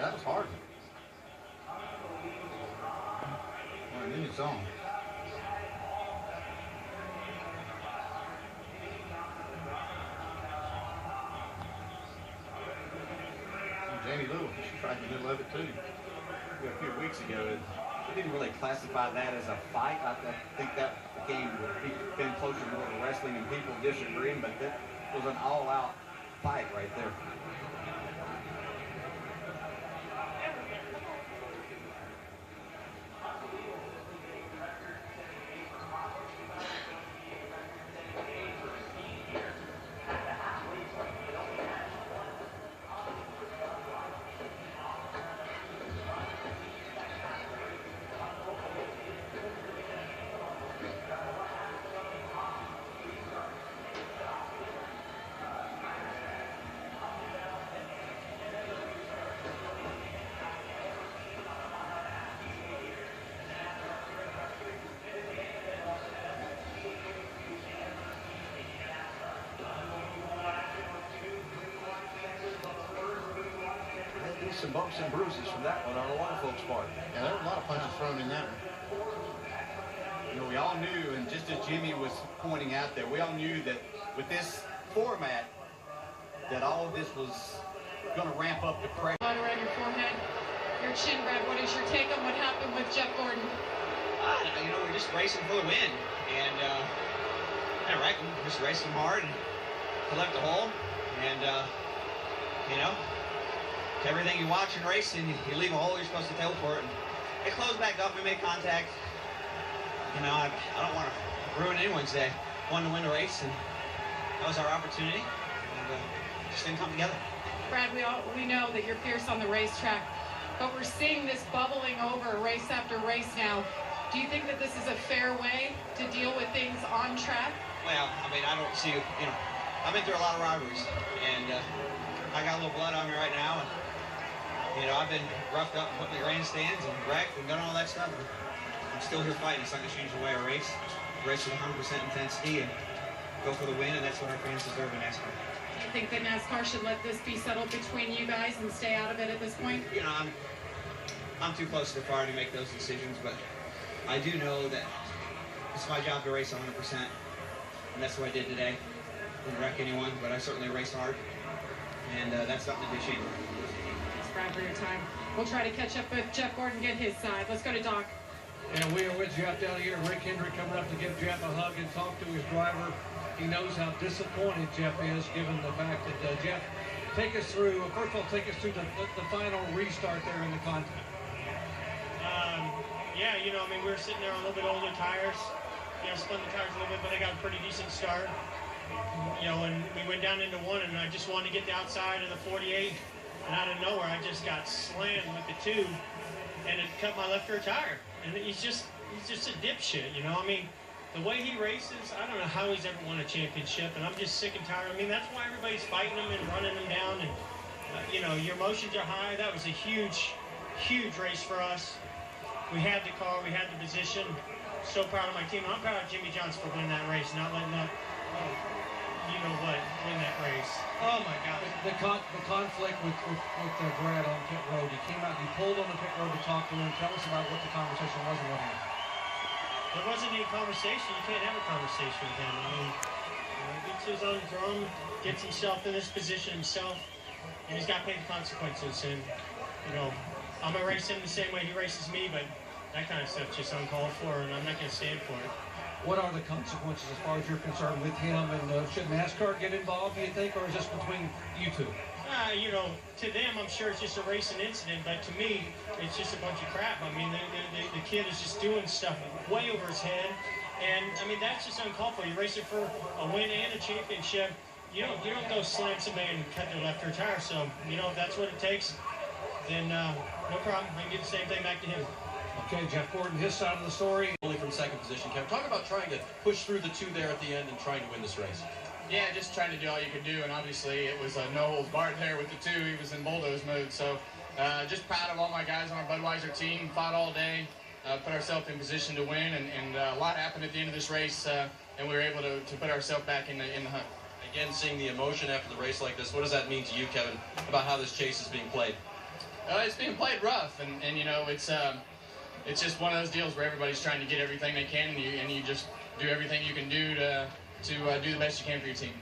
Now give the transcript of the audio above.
Yeah, that was hard. Well, in its own. Jamie Little, she tried the middle of it too. A few weeks ago, we didn't really classify that as a fight. I think that game would have been closer to more to wrestling and people disagreeing, but that was an all-out fight right there. Some bumps and bruises from that one on a lot of folks' part. Yeah, there were a lot of punches thrown in that one. You know, we all knew, and just as Jimmy was pointing out there, we all knew that with this format, that all of this was going to ramp up the pressure. Around your forehead, your chin, Brad. What is your take on what happened with Jeff Gordon? You know, we're just racing for the win, and right, we're just racing hard and collect the hole, and you know. Everything you watch in racing, you leave a hole, you're supposed to tail for it. And it closed back up, we made contact. You know, I don't want to ruin anyone's day. Wanted to win the race, and that was our opportunity. And just didn't come together. Brad, we know that you're fierce on the racetrack, but we're seeing this bubbling over race after race now. Do you think that this is a fair way to deal with things on track? Well, I mean, I don't see, you know, I've been through a lot of rivalries, and I got a little blood on me right now. And, you know, I've been roughed up and put in the grandstands and wrecked and done all that stuff. I'm still here fighting. It's not going to change the way I race. Race with 100% intensity and go for the win, and that's what our fans deserve in NASCAR. Do you think that NASCAR should let this be settled between you guys and stay out of it at this point? You know, I'm too close to the fire to make those decisions, but I do know that it's my job to race 100%, and that's what I did today. Didn't wreck anyone, but I certainly raced hard, and that's something to be ashamed of. Brad, for your time. We'll try to catch up with Jeff Gordon, get his side. Let's go to Doc. And we are with Jeff down here. Rick Hendrick coming up to give Jeff a hug and talk to his driver. He knows how disappointed Jeff is, given the fact that Jeff, take us through, first of all, take us through the final restart there in the contest. Yeah, you know, I mean, we were sitting there on a little bit older tires. You know, spun the tires a little bit, but I got a pretty decent start. You know, and we went down into one, and I just wanted to get the outside of the 48. And out of nowhere, I just got slammed with the tube, and it cut my left rear tire. And he's just a dipshit, you know. I mean, the way he races, I don't know how he's ever won a championship, and I'm just sick and tired. I mean, that's why everybody's fighting him and running him down. And you know, your emotions are high. That was a huge, huge race for us. We had the car, we had the position. So proud of my team. I'm proud of Jimmy Johnson for winning that race, not letting up. You know what, win that race. Oh my God. The conflict with Brad on pit road. He came out, he pulled on the pit road to talk to him. Tell us about what the conversation was and what happened. There wasn't any conversation. You can't have a conversation with him. I mean, he gets his own drum, gets himself in this position himself, and he's got to pay the consequences. And, you know, I'm going to race him the same way he races me, but that kind of stuff's just uncalled for, and I'm not going to stand for it. What are the consequences as far as you're concerned with him? And should NASCAR get involved, do you think, or is this between you two? You know, to them, I'm sure it's just a racing incident, but to me, it's just a bunch of crap. I mean, the kid is just doing stuff way over his head, and I mean, that's just uncalled for. You're racing for a win and a championship. You don't go slam somebody and cut their left rear tire. So, you know, if that's what it takes, then no problem. I can get the same thing back to him. Okay, Jeff Gordon, his side of the story. Only from second position, Kevin. Talk about trying to push through the two there at the end and trying to win this race. Yeah, just trying to do all you could do, and obviously it was a no-holds-barred there with the two. He was in bulldoze mode, so just proud of all my guys on our Budweiser team. Fought all day, put ourselves in position to win, and a lot happened at the end of this race, and we were able to put ourselves back in the hunt. Again, seeing the emotion after the race like this, what does that mean to you, Kevin, about how this chase is being played? It's being played rough, and you know, it's just one of those deals where everybody's trying to get everything they can, and you just do everything you can do to do the best you can for your team.